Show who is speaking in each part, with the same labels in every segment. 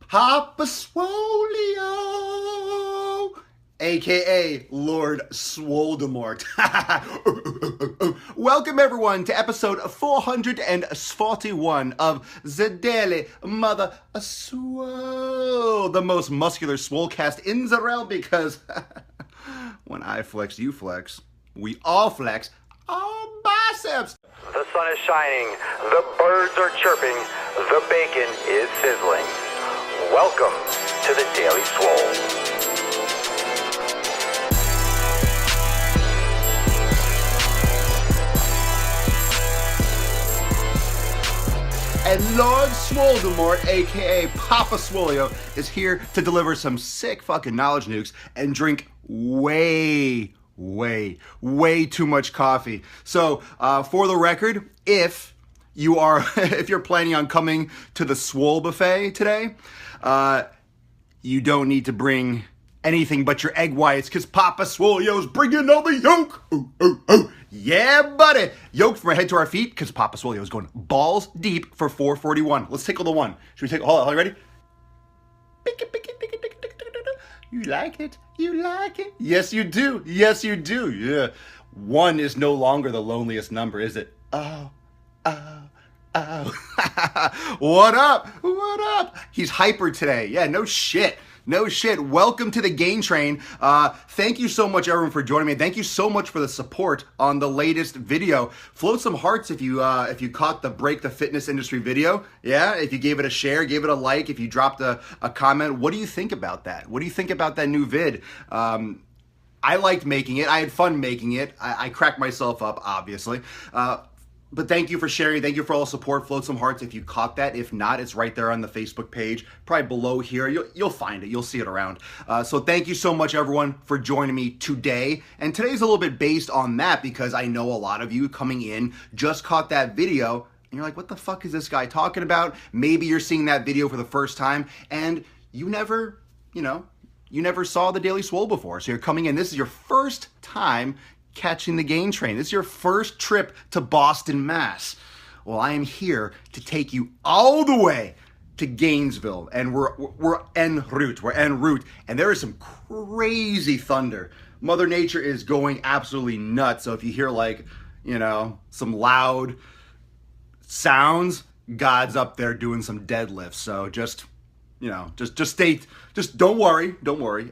Speaker 1: Papa Swoleo, aka Lord Swolenormous. Welcome everyone to episode 441 of the Daily Mother Swole, the most muscular swolecast in the realm, because when I flex, you flex. We all flex our biceps.
Speaker 2: The sun is shining, the birds are chirping, the bacon is sizzling. Welcome to the Daily Swole.
Speaker 1: And Lord Swolenormous, aka Papa Swoleo, is here to deliver some sick fucking knowledge nukes and drink way too much coffee. So, for the record, if you're planning on coming to the Swole buffet today, you don't need to bring anything but your egg whites, because Papa Swoleo's bringing all the yolk. Ooh. Yeah, buddy. Yolk from our head to our feet, because Papa Swoleo is going balls deep for 441. Let's tickle the one. Should we take? Hold on, are you ready? You like it? You like it? Yes, you do. Yes, you do. Yeah. One is no longer the loneliest number, is it? Oh. What up? What up? He's hyper today. Yeah, no shit. No shit. Welcome to the Gain Train. Thank you so much, everyone, for joining me. Thank you so much for the support on the latest video. Float some hearts if you caught the Break the Fitness Industry video. Yeah, if you gave it a share, gave it a like, if you dropped a comment. What do you think about that? What do you think about that new vid? I liked making it. I had fun making it. I cracked myself up, obviously. But thank you for sharing. Thank you for all the support. Float some hearts if you caught that. If not, it's right there on the Facebook page, probably below here. You'll find it. You'll see it around. So thank you so much, everyone, for joining me today. And today's a little bit based on that, because I know a lot of you coming in just caught that video and you're like, what the fuck is this guy talking about? Maybe you're seeing that video for the first time and you never saw the Daily Swole before. So you're coming in. This is your first time catching the Gain Train. This is your first trip to Boston, Mass. Well, I am here to take you all the way to Gainesville, and we're en route. We're en route, and there is some crazy thunder. Mother Nature is going absolutely nuts. So if you hear some loud sounds, God's up there doing some deadlifts. So just don't worry,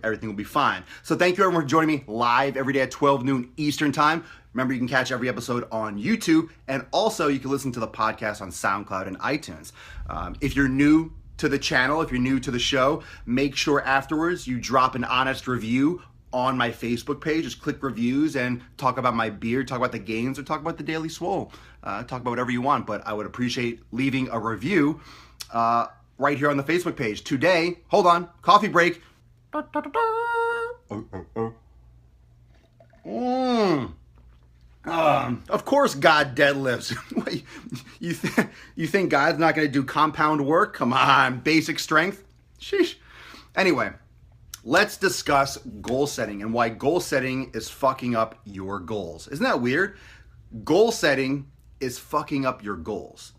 Speaker 1: everything will be fine. So thank you everyone for joining me live every day at 12 noon Eastern time. Remember, you can catch every episode on YouTube, and also you can listen to the podcast on SoundCloud and iTunes. If you're new to the channel, if you're new to the show, make sure afterwards you drop an honest review on my Facebook page. Just click reviews and talk about my beer, talk about the gains, or talk about the Daily Swole. Talk about whatever you want, but I would appreciate leaving a review right here on the Facebook page. Today, hold on, coffee break. Of course God deadlifts. You think God's not going to do compound work? Come on, basic strength? Sheesh. Anyway, let's discuss goal setting and why goal setting is fucking up your goals. Isn't that weird? Goal setting is fucking up your goals.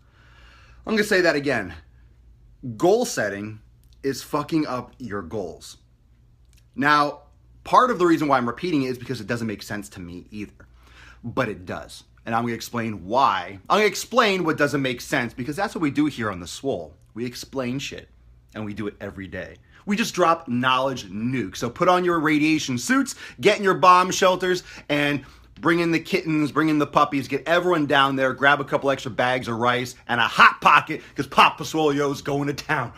Speaker 1: I'm going to say that again. Goal setting is fucking up your goals. Now, part of the reason why I'm repeating it is because it doesn't make sense to me either. But it does. And I'm going to explain why. I'm going to explain what doesn't make sense, because that's what we do here on the Swole. We explain shit. And we do it every day. We just drop knowledge nukes. So put on your radiation suits, get in your bomb shelters, and bring in the kittens, bring in the puppies, get everyone down there, grab a couple extra bags of rice and a hot pocket, because Papa Swoleo's going to town.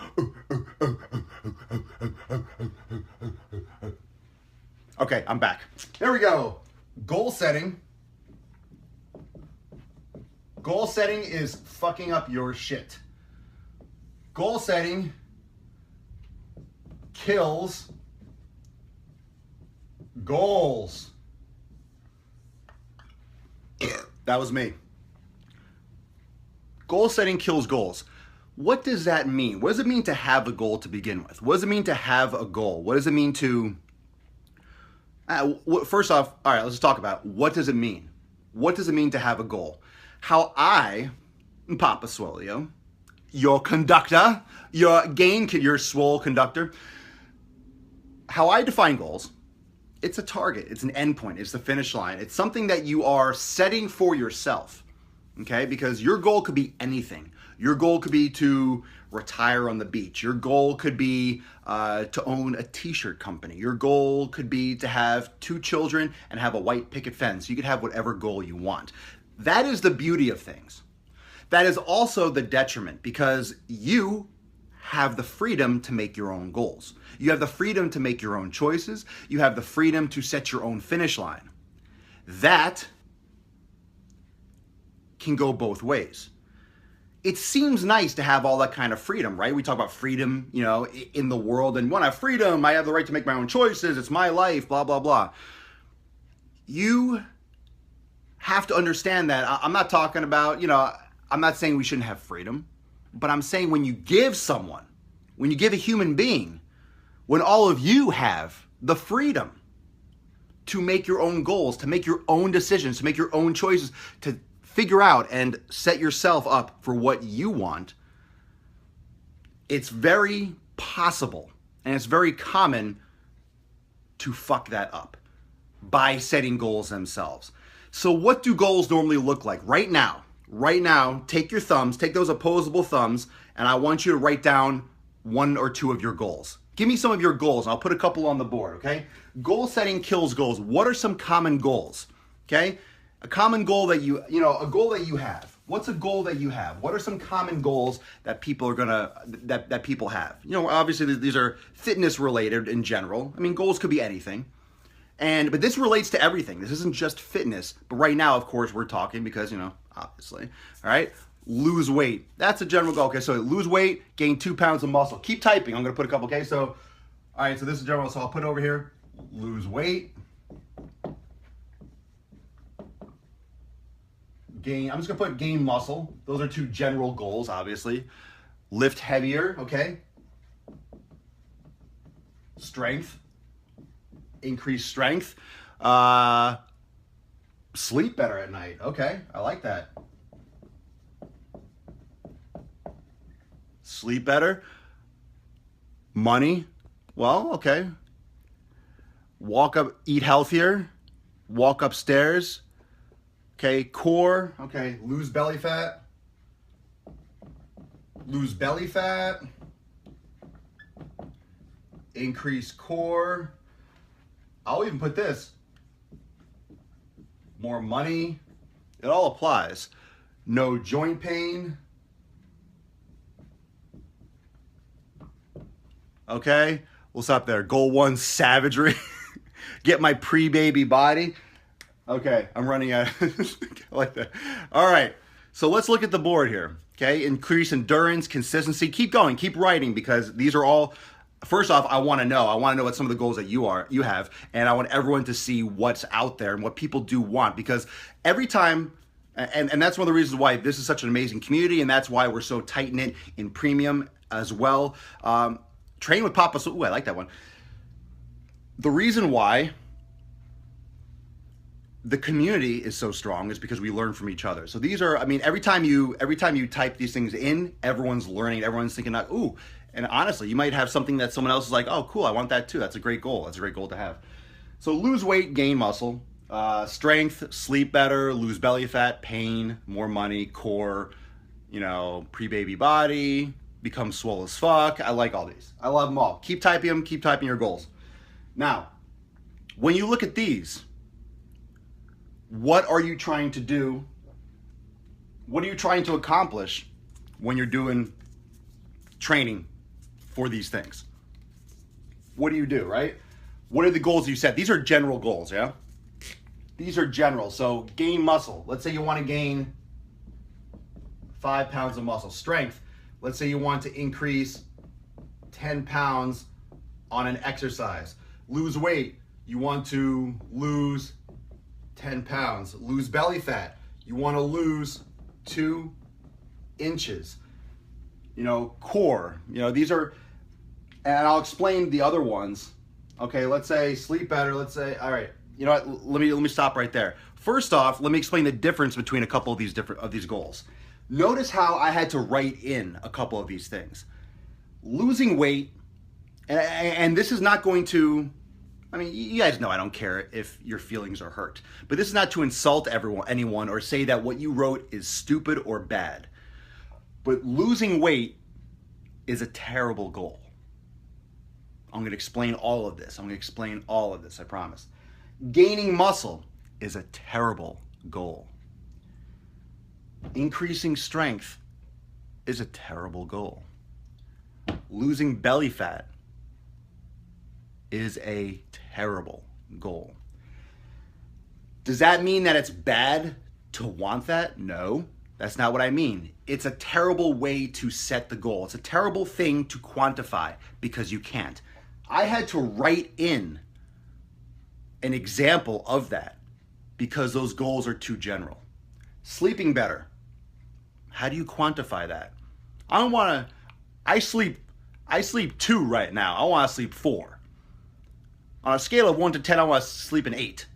Speaker 1: Okay, I'm back. There we go. Goal setting. Goal setting is fucking up your shit. Goal setting kills goals. That was me. Goal setting kills goals. What does that mean? What does it mean to have a goal to begin with? What does it mean to have a goal? What does it mean to... First off, all right, let's talk about what does it mean? What does it mean to have a goal? How I, Papa Swoleo, your conductor, your Swole conductor. How I define goals, it's a target, it's an endpoint, it's the finish line. It's something that you are setting for yourself, okay? Because your goal could be anything. Your goal could be to retire on the beach. Your goal could be to own a t-shirt company. Your goal could be to have 2 children and have a white picket fence. You could have whatever goal you want. That is the beauty of things. That is also the detriment, because you have the freedom to make your own goals. You have the freedom to make your own choices. You have the freedom to set your own finish line. That can go both ways. It seems nice to have all that kind of freedom, right? We talk about freedom, in the world, and when I have freedom, I have the right to make my own choices. It's my life, blah, blah, blah. You have to understand that. I'm not talking about, I'm not saying we shouldn't have freedom, but I'm saying when you give someone, when you give a human being, when all of you have the freedom to make your own goals, to make your own decisions, to make your own choices, to figure out and set yourself up for what you want, it's very possible and it's very common to fuck that up by setting goals themselves. So what do goals normally look like? Right now, take your thumbs, take those opposable thumbs, and I want you to write down 1 or 2 of your goals. Give me some of your goals. I'll put a couple on the board, okay? Goal setting kills goals. What are some common goals, okay? A common goal that a goal that you have. What's a goal that you have? What are some common goals that people are that people have? Obviously these are fitness related in general. I mean, goals could be anything. But this relates to everything. This isn't just fitness. But right now, of course, we're talking because, obviously, all right? Lose weight. That's a general goal. Okay, so lose weight, gain 2 pounds of muscle. Keep typing. I'm going to put a couple, okay? So, all right, so this is general. So I'll put over here, lose weight. I'm just going to put gain muscle. Those are 2 general goals, obviously. Lift heavier, okay? Strength. Increase strength. Sleep better at night. Okay, I like that. Sleep better. Money. Well, okay. Eat healthier. Walk upstairs. Okay, core. Okay, lose belly fat. Lose belly fat. Increase core. I'll even put this. More money. It all applies. No joint pain. Okay, we'll stop there. Goal 1, savagery. Get my pre-baby body. Okay, I'm running out. I like that. All right, so let's look at the board here. Okay, increase endurance, consistency. Keep going, keep writing, because these are all. First off, I want to know what some of the goals that you have, and I want everyone to see what's out there and what people do want, because every time, and that's one of the reasons why this is such an amazing community, and that's why we're so tight-knit in premium as well. Train with Papa. Ooh, I like that one. The reason why the community is so strong is because we learn from each other. So these are, every time you type these things in, everyone's learning, everyone's thinking, ooh, and honestly, you might have something that someone else is like, oh, cool, I want that too. That's a great goal. That's a great goal to have. So lose weight, gain muscle, strength, sleep better, lose belly fat, pain, more money, core, pre-baby body, become swole as fuck. I like all these. I love them all. Keep typing your goals. Now, when you look at these, what are you trying to do? What are you trying to accomplish when you're doing training for these things? What do you do, right? What are the goals you set? These are general goals, yeah? These are general. So gain muscle. Let's say you want to gain 5 pounds of muscle. Strength. Let's say you want to increase 10 pounds on an exercise. Lose weight. You want to lose 10 pounds. Lose belly fat. You want to lose 2 inches. Core. These are, and I'll explain the other ones. Okay, let's say sleep better. Let's say, all right, you know what? Let me stop right there. First off, let me explain the difference between a couple of these goals. Notice how I had to write in a couple of these things. losing weight, and this is not going to, I mean, you guys know I don't care if your feelings are hurt, but this is not to insult anyone or say that what you wrote is stupid or bad. But losing weight is a terrible goal. I'm going to explain all of this. I promise. Gaining muscle is a terrible goal. Increasing strength is a terrible goal. Losing belly fat is a terrible goal. Does that mean that it's bad to want that? No, that's not what I mean. It's a terrible way to set the goal. It's a terrible thing to quantify because you can't. I had to write in an example of that because those goals are too general. Sleeping better. How do you quantify that? I sleep 2 right now. I want to sleep 4. On a scale of 1 to 10, I want to sleep an 8.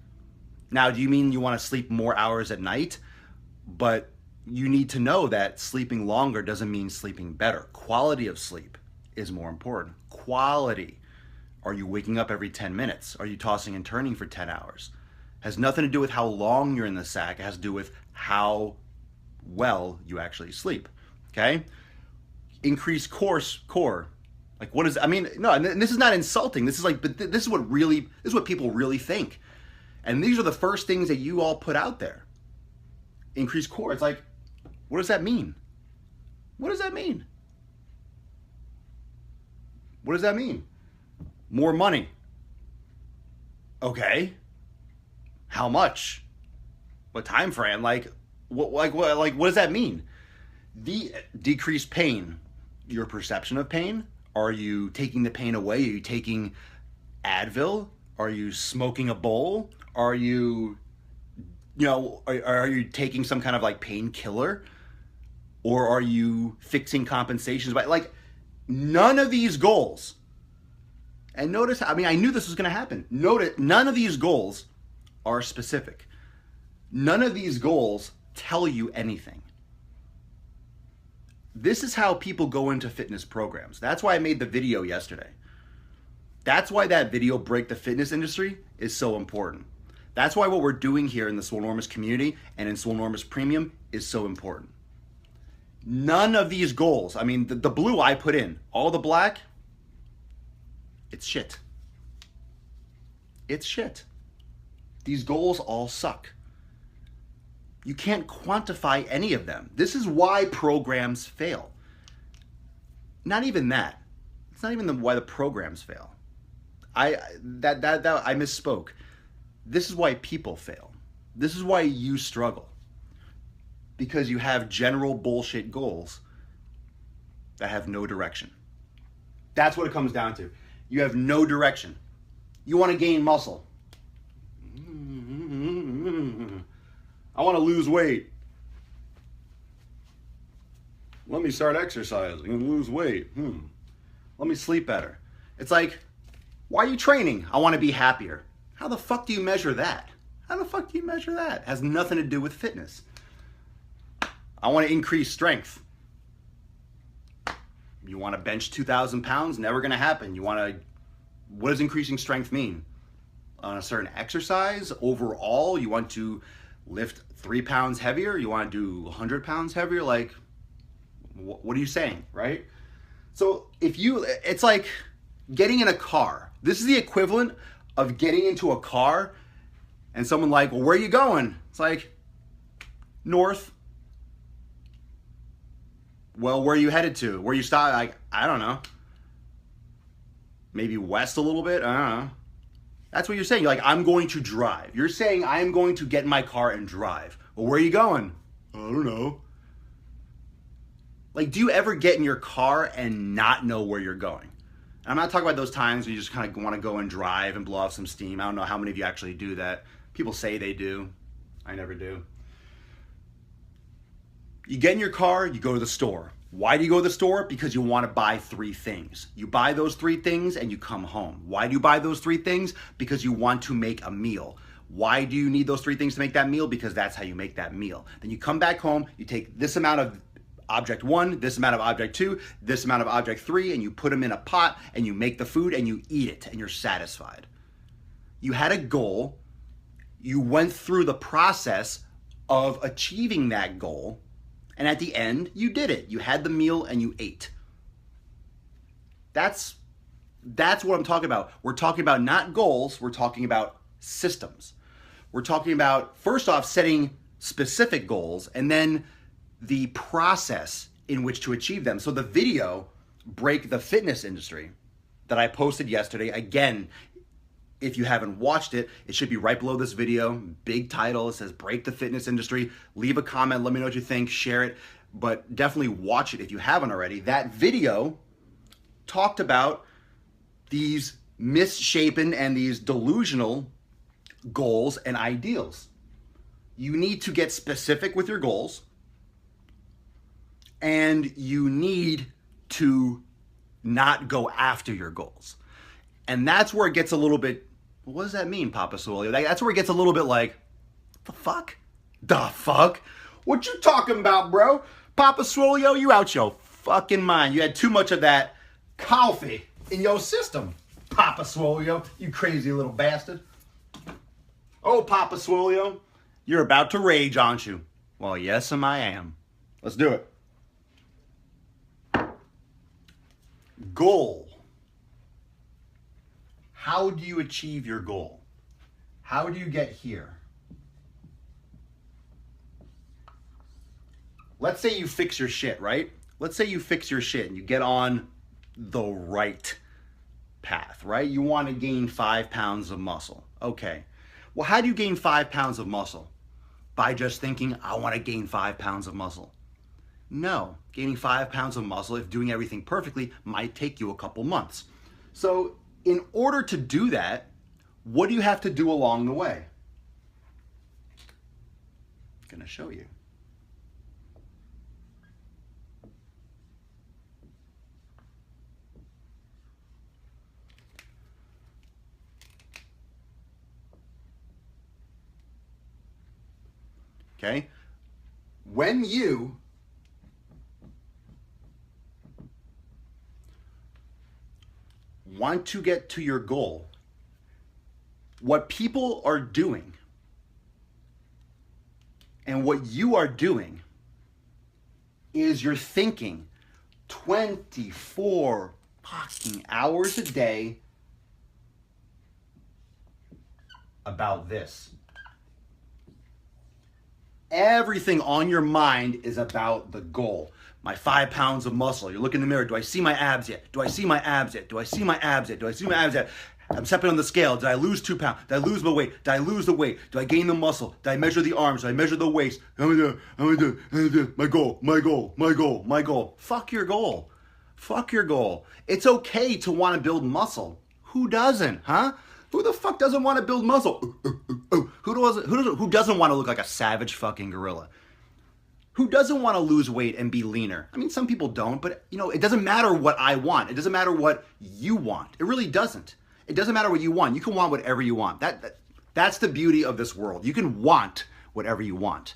Speaker 1: Now, do you mean you want to sleep more hours at night? But you need to know that sleeping longer doesn't mean sleeping better. Quality of sleep is more important. Quality. Are you waking up every 10 minutes? Are you tossing and turning for 10 hours? Has nothing to do with how long you're in the sack. It has to do with how well you actually sleep. Okay? Increase core. Like, what is, I mean, no, and this is not insulting. This is like, but this is what people really think. And these are the first things that you all put out there. Increase core. It's like, what does that mean? What does that mean? What does that mean? More money. Okay. How much? What time frame? What does that mean? The decreased pain. Your perception of pain. Are you taking the pain away? Are you taking Advil? Are you smoking a bowl? Are you, are you taking some kind of like painkiller? Or are you fixing compensations? Like, none of these goals, and notice, I mean, I knew this was going to happen. Notice, none of these goals are specific. None of these goals tell you anything. This is how people go into fitness programs. That's why I made the video yesterday. That's why that video, Break the Fitness Industry, is so important. That's why what we're doing here in the Swolenormous community and in Swolenormous Premium is so important. None of these goals, I mean, the blue I put in, all the black, it's shit. It's shit. These goals all suck. You can't quantify any of them. This is why programs fail. Not even that. It's not even why the programs fail. I misspoke. This is why people fail. This is why you struggle. Because you have general bullshit goals that have no direction. That's what it comes down to. You have no direction. You want to gain muscle. I want to lose weight. Let me start exercising and lose weight. Let me sleep better. It's like, why are you training? I want to be happier. How the fuck do you measure that? It has nothing to do with fitness. I want to increase strength. You want to bench 2,000 pounds? Never going to happen. What does increasing strength mean? On a certain exercise, overall, you want to lift 3 pounds heavier? You want to do 100 pounds heavier? Like, what are you saying, right? So it's like getting in a car. This is the equivalent of getting into a car and someone like, well, where are you going? It's like, north. Well, where are you headed to? Where you stop? Like, I don't know. Maybe west a little bit? I don't know. That's what you're saying. You're like, I'm going to drive. You're saying I'm going to get in my car and drive. Well, where are you going? I don't know. Like, do you ever get in your car and not know where you're going? And I'm not talking about those times where you just kind of want to go and drive and blow off some steam. I don't know how many of you actually do that. People say they do. I never do. You get in your car, you go to the store. Why do you go to the store? Because you want to buy 3 things. You buy those 3 things and you come home. Why do you buy those 3 things? Because you want to make a meal. Why do you need those 3 things to make that meal? Because that's how you make that meal. Then you come back home, you take this amount of object 1, this amount of object 2, this amount of object 3, and you put them in a pot and you make the food and you eat it and you're satisfied. You had a goal, you went through the process of achieving that goal, and at the end, you did it. You had the meal and you ate. That's what I'm talking about. We're talking about not goals, we're talking about systems. We're talking about, first off, setting specific goals, and then the process in which to achieve them. So the video, Break the Fitness Industry, that I posted yesterday, again, if you haven't watched it, it should be right below this video. Big title, it says Break the Fitness Industry. Leave a comment, let me know what you think, share it, but definitely watch it if you haven't already. That video talked about these misshapen and these delusional goals and ideals. You need to get specific with your goals, and you need to not go after your goals. And that's where it gets a little bit, what does that mean, Papa Swole? That's where it gets a little bit like, the fuck? The fuck? What you talking about, bro? Papa Swole, you out your fucking mind. You had too much of that coffee in your system, Papa Swole, you crazy little bastard. Oh, Papa Swole, you're about to rage, aren't you? Well, yes, I am. Let's do it. Goal. How do you achieve your goal? How do you get here? Let's say you fix your shit, right? Let's say you fix your shit and you get on the right path, right? You want to gain 5 pounds of muscle. Okay. Well, how do you gain 5 pounds of muscle? By just thinking, I want to gain 5 pounds of muscle. No, gaining 5 pounds of muscle, if doing everything perfectly, might take you a couple months. So in order to do that, what do you have to do along the way? I'm going to show you. Okay? When you want to get to your goal, what people are doing and what you are doing is you're thinking 24 fucking hours a day about this. Everything on your mind is about the goal. My 5 pounds of muscle. You look in the mirror. Do I see my abs yet? Do I see my abs yet? Do I see my abs yet? Do I see my abs yet? I'm stepping on the scale. Did I lose 2 pounds? Did I lose my weight? Did I lose the weight? Do I gain the muscle? Did I measure the arms? Did I measure the waist? My goal, my goal, my goal, my goal. Fuck your goal. Fuck your goal. It's okay to want to build muscle. Who doesn't, huh? Who the fuck doesn't want to build muscle? Who doesn't want to look like a savage fucking gorilla? Who doesn't want to lose weight and be leaner? I mean, some people don't, but it doesn't matter what I want. It doesn't matter what you want. It really doesn't. It doesn't matter what you want. You can want whatever you want. That's the beauty of this world. You can want whatever you want.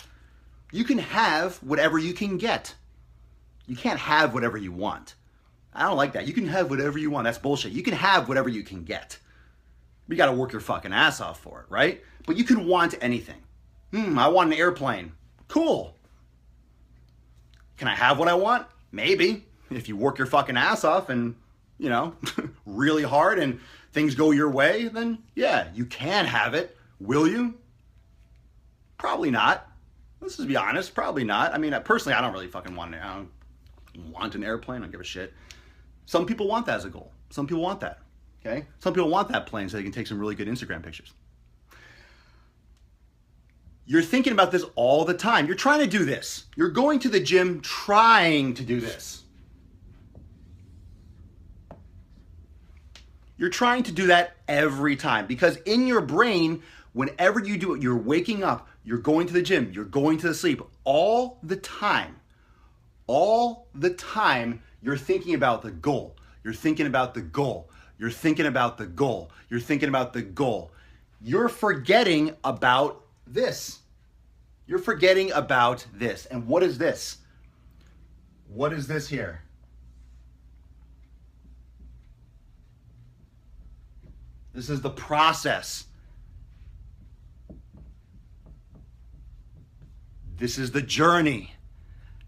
Speaker 1: You can have whatever you can get. You can't have whatever you want. I don't like that. You can have whatever you want. That's bullshit. You can have whatever you can get. You got to work your fucking ass off for it, right? But you can want anything. I want an airplane. Cool. Can I have what I want? Maybe. If you work your fucking ass off and, really hard and things go your way, then yeah, you can have it. Will you? Probably not. Let's just be honest. Probably not. I mean, personally, I don't really fucking want it. I don't want an airplane. I don't give a shit. Some people want that as a goal. Some people want that. Okay? Some people want that plane so they can take some really good Instagram pictures. You're thinking about this all the time. You're trying to do this. You're going to the gym trying to do this. You're trying to do that every time because in your brain, whenever you do it, you're waking up, you're going to the gym, you're going to sleep all the time. All the time, you're thinking about the goal. You're thinking about the goal. You're thinking about the goal. You're thinking about the goal. You're forgetting about this. You're forgetting about this. And what is this? What is this here? This is the process. This is the journey.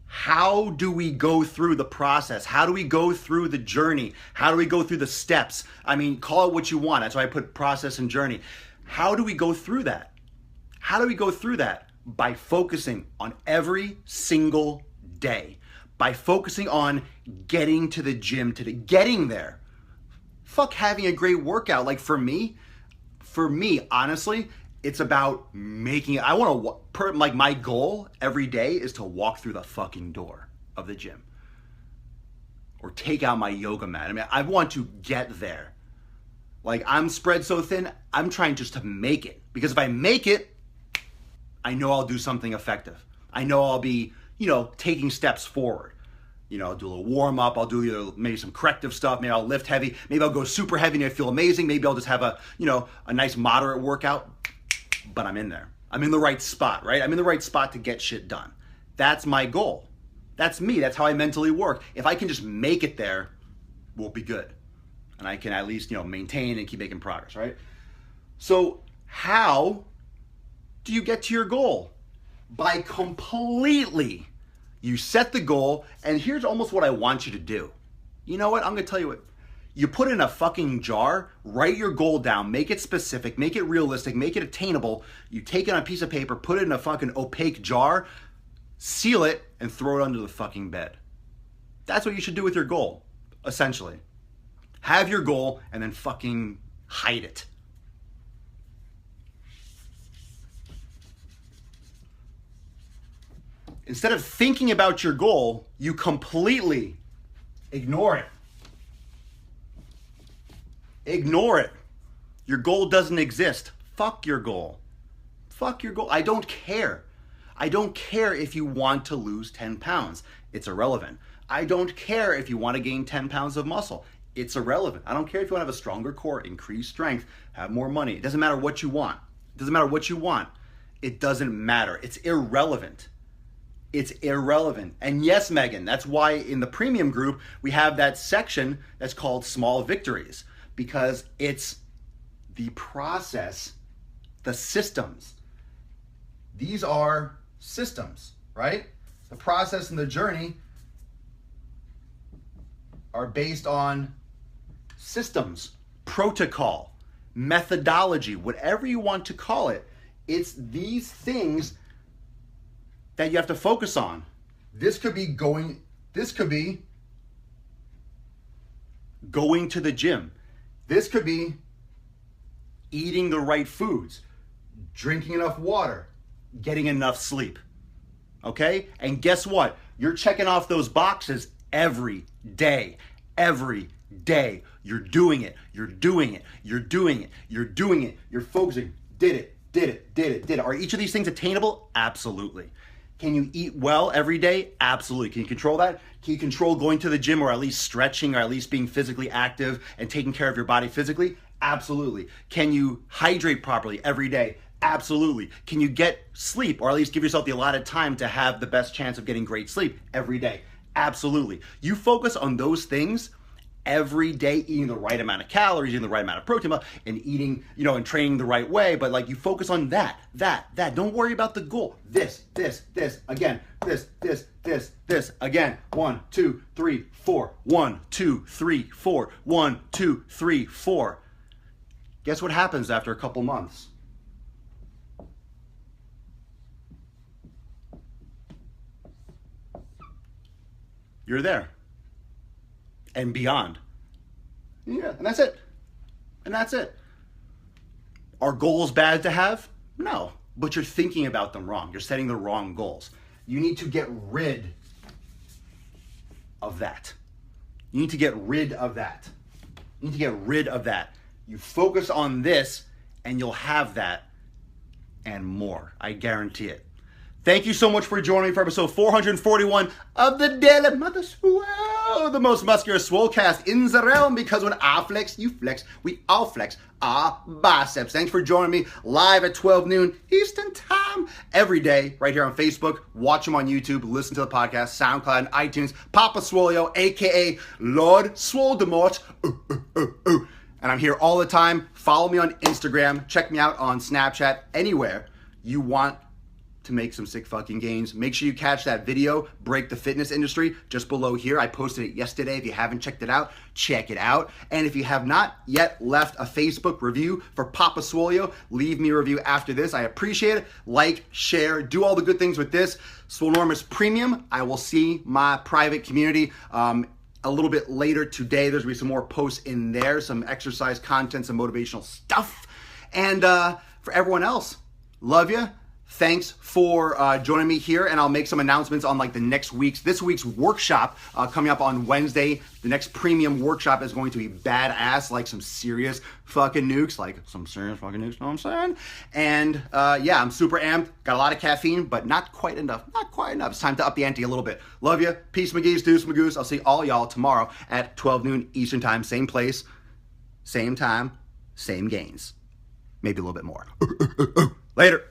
Speaker 1: How do we go through the process? How do we go through the journey? How do we go through the steps? I mean, call it what you want. That's why I put process and journey. How do we go through that? How do we go through that? By focusing on every single day. By focusing on getting to the gym, getting there. Fuck having a great workout. Like for me, honestly, it's about making it. I want to, like my goal every day is to walk through the fucking door of the gym or take out my yoga mat. I mean, I want to get there. Like I'm spread so thin, I'm trying just to make it. Because if I make it, I know I'll do something effective. I know I'll be, taking steps forward. I'll do a little warm up. I'll do maybe some corrective stuff. Maybe I'll lift heavy. Maybe I'll go super heavy and I feel amazing. Maybe I'll just have a nice moderate workout. But I'm in there. I'm in the right spot, right? I'm in the right spot to get shit done. That's my goal. That's me. That's how I mentally work. If I can just make it there, we'll be good. And I can at least, maintain and keep making progress, right? So how do you get to your goal? By completely, you set the goal, and here's almost what I want you to do. You know what? I'm going to tell you what. You put it in a fucking jar, write your goal down, make it specific, make it realistic, make it attainable. You take it on a piece of paper, put it in a fucking opaque jar, seal it, and throw it under the fucking bed. That's what you should do with your goal, essentially. Have your goal and then fucking hide it. Instead of thinking about your goal, you completely ignore it. Ignore it. Your goal doesn't exist. Fuck your goal. Fuck your goal. I don't care. I don't care if you want to lose 10 pounds. It's irrelevant. I don't care if you want to gain 10 pounds of muscle. It's irrelevant. I don't care if you want to have a stronger core, increase strength, have more money. It doesn't matter what you want. It doesn't matter what you want. It doesn't matter. It's irrelevant. It's irrelevant. And yes, Megan, that's why in the premium group, we have that section that's called Small Victories. Because it's the process, the systems. These are systems, right? The process and the journey are based on systems, protocol, methodology, whatever you want to call it. It's these things that you have to focus on. This could be going to the gym. This could be eating the right foods, drinking enough water, getting enough sleep. Okay? And guess what? You're checking off those boxes every day. Every day. You're doing it. You're doing it. You're doing it. You're doing it. You're focusing. Did it. Are each of these things attainable? Absolutely. Can you eat well every day? Absolutely. Can you control that? Can you control going to the gym or at least stretching or at least being physically active and taking care of your body physically? Absolutely. Can you hydrate properly every day? Absolutely. Can you get sleep or at least give yourself the allotted time to have the best chance of getting great sleep every day? Absolutely. You focus on those things every day, eating the right amount of calories, eating the right amount of protein, and eating, and training the right way. But like you focus on that. Don't worry about the goal. This, again, this, again. 1, 2, 3, 4. 1, 2, 3, 4. 1, 2, 3, 4. Guess what happens after a couple months? You're there. And beyond. Yeah, and that's it. Are goals bad to have? No, but you're thinking about them wrong. You're setting the wrong goals. You need to get rid of that. You focus on this and you'll have that and more. I guarantee it. Thank you so much for joining me for episode 441 of the Daily Mother Swole, the most muscular Swolecast in the realm, because when I flex, you flex, we all flex our biceps. Thanks for joining me live at 12 noon Eastern Time every day right here on Facebook. Watch them on YouTube, listen to the podcast, SoundCloud, and iTunes. Papa Swolio, a.k.a. Lord Swoledemort. And I'm here all the time. Follow me on Instagram. Check me out on Snapchat. Anywhere you want to make some sick fucking gains. Make sure you catch that video, Break the Fitness Industry, just below here. I posted it yesterday. If you haven't checked it out, check it out. And if you have not yet left a Facebook review for Papa Swolio, leave me a review after this. I appreciate it. Like, share, do all the good things with this. Swolenormous Premium, I will see my private community a little bit later today. There's gonna be some more posts in there, some exercise content, some motivational stuff. And for everyone else, love you. Thanks for joining me here, and I'll make some announcements on like this week's workshop coming up on Wednesday. The next premium workshop is going to be badass, like some serious fucking nukes, you know what I'm saying? And yeah, I'm super amped. Got a lot of caffeine, but not quite enough. It's time to up the ante a little bit. Love you. Peace, McGee's, deuce, Magoose. I'll see all y'all tomorrow at 12 noon Eastern Time, same place, same time, same gains. Maybe a little bit more. Later.